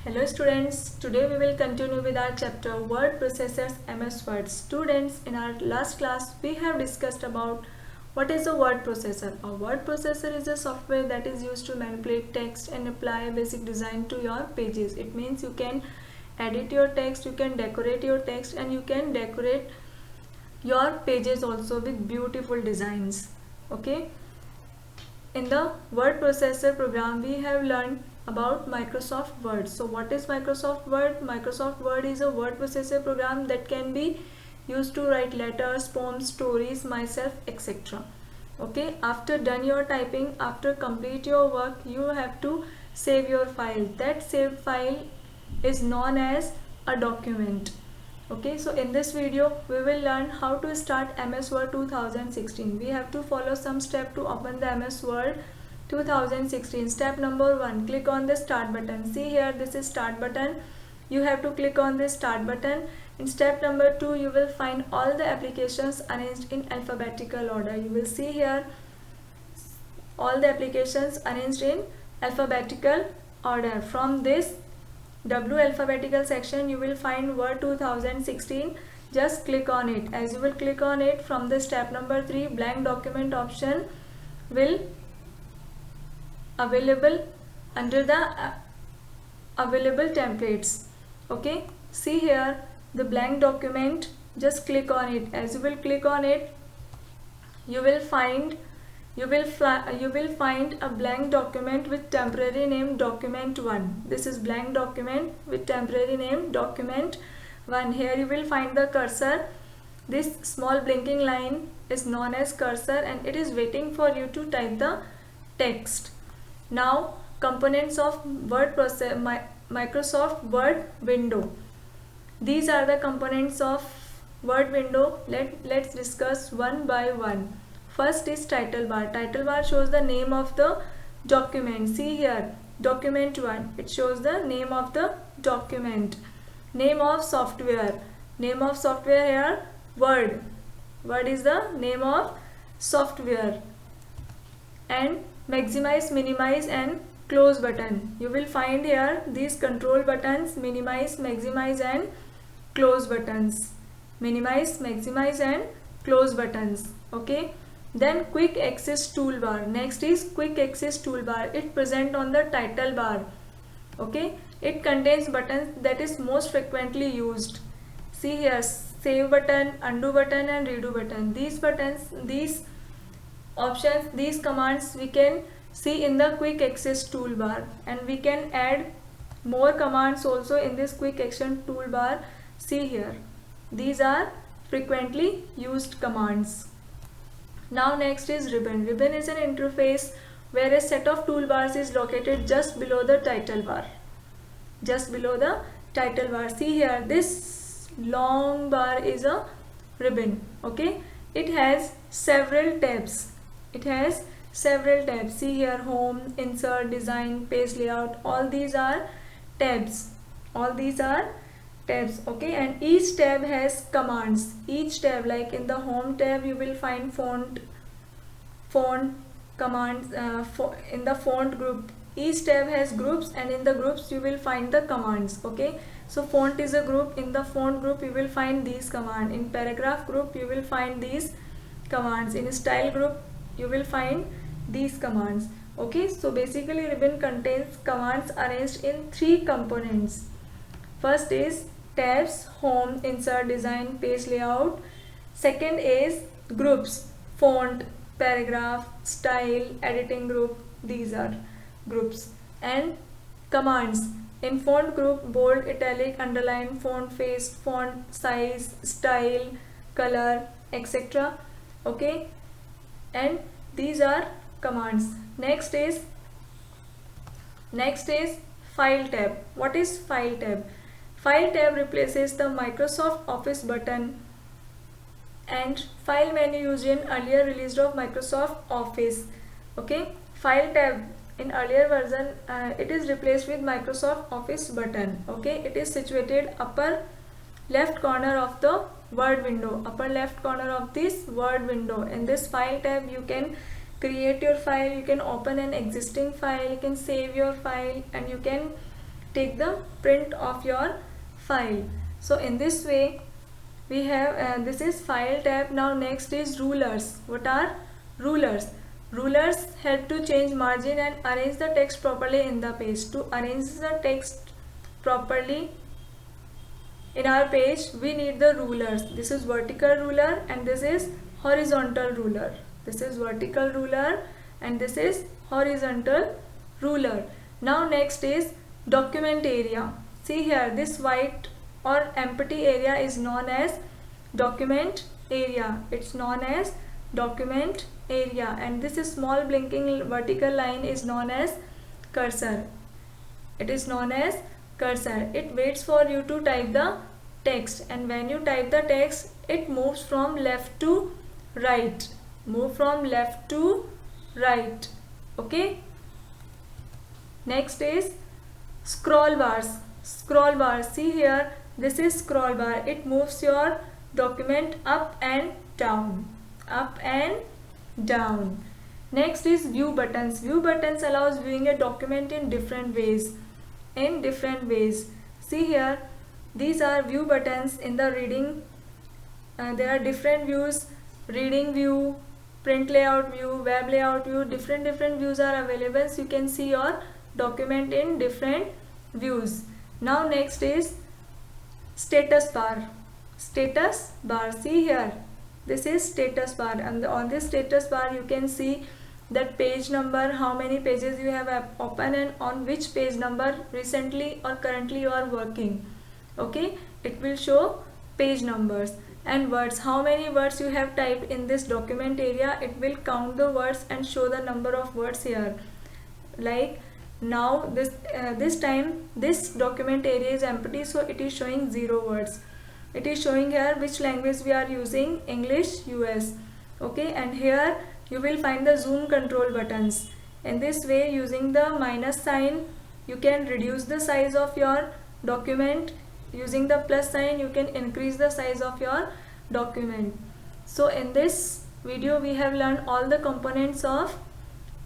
Hello students, today we will continue with our chapter Word Processors MS Word. Students, in our last class we have discussed about what is a word processor. A word processor is a software that is used to manipulate text and apply basic design to your pages. It means you can edit your text, you can decorate your text, and you can decorate your pages also with beautiful designs. Okay. In the word processor program we have learned about Microsoft Word. So what is Microsoft Word? Microsoft Word is a word processor program that can be used to write letters, poems, stories, myself, etc. Okay, after done your typing, after complete your work, you have to save your file. That saved file is known as a document. Okay, so in this video we will learn how to start MS Word 2016. We have to follow some step to open the MS Word 2016. Step number 1, click on the start button. See here, this is start button. You have to click on this start button. In step number 2 you will find all the applications arranged in alphabetical order. You will see here all the applications arranged in alphabetical order. From this W alphabetical section you will find Word 2016. Just click on it. As you will click on it, from the step number 3, blank document option will available under the available templates. Okay, see here the blank document. Just click on it. As you will click on it, you will find a blank document with temporary name document 1. This is blank document with temporary name document 1. Here you will find the cursor. This small blinking line is known as cursor and it is waiting for you to type the text. Now components of Microsoft Word window. These are the components of Word window. Let's discuss one by one. First is title bar. Title bar shows the name of the document. See here, document 1. It shows the name of the document. Name of software. Name of software here, Word. Word is the name of software. And maximize, minimize and close button. You will find here these control buttons: minimize, maximize and close buttons. Minimize, maximize and close buttons. Okay. Then quick access toolbar. Next is quick access toolbar. It present on the title bar. Okay, it contains buttons that is most frequently used. See here, save button, undo button and redo button. These buttons, these options, these commands we can see in the quick access toolbar, and we can add more commands also in this quick action toolbar. See here, these are frequently used commands. Now next is ribbon. Ribbon is an interface where a set of toolbars is located just below the title bar. Just below the title bar. See here, this long bar is a ribbon. Okay, it has several tabs. It has several tabs. See here, home, insert, design, page layout. All these are tabs. All these are tabs. Okay, and each tab has commands. Each tab, like in the home tab you will find font commands. In the font group, each tab has groups, and in the groups you will find the commands. Okay, so font is a group. In the font group you will find these commands. In paragraph group you will find these commands. In style group you will find these commands. Okay, so basically ribbon contains commands arranged in 3 components. First is tabs, home, insert, design, page layout. Second is groups, font, paragraph, style, editing group. These are groups. And commands. In font group, bold, italic, underline, font face, font size, style, color, etc. Okay, and these are commands. Next is file tab. What is file tab? File tab replaces the Microsoft Office button and file menu used in earlier release of Microsoft Office. Okay, file tab in earlier version it is replaced with Microsoft Office button. Okay, it is situated upper left corner of the Word window. Upper left corner of this Word window. In this file tab you can create your file, you can open an existing file, you can save your file, and you can take the print of your file. So in this way we have this is file tab. Now next is rulers. What are rulers? Rulers help to change margin and arrange the text properly in the page. To arrange the text properly in our page, we need the rulers. This is vertical ruler and this is horizontal ruler. This is vertical ruler and this is horizontal ruler. Now next is document area. See here, this white or empty area is known as document area. It's known as document area, and this is small blinking vertical line is known as cursor. It is known as cursor. It waits for you to type the text, and when you type the text, it moves from left to right. Move from left to right. Okay. Next is scroll bars. Scroll bar. See here, this is scroll bar. It moves your document up and down. Up and down. Next is view buttons. View buttons allows viewing a document in different ways. See here, these are view buttons in the reading. There are different views: reading view, print layout view, web layout view. Different views are available, so you can see your document in different views. Now next is status bar. Status bar. See here, this is status bar, and on this status bar you can see that page number, how many pages you have open, and on which page number recently or currently you are working. Okay, it will show page numbers. And words, how many words you have typed in this document area. It will count the words and show the number of words here. Like now this time this document area is empty, so it is showing 0 words. It is showing here which language we are using, English US. Okay, and here you will find the zoom control buttons. In this way, using the minus sign, you can reduce the size of your document. Using the plus sign, you can increase the size of your document. So in this video we have learned all the components of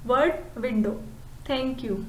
Word window. Thank you.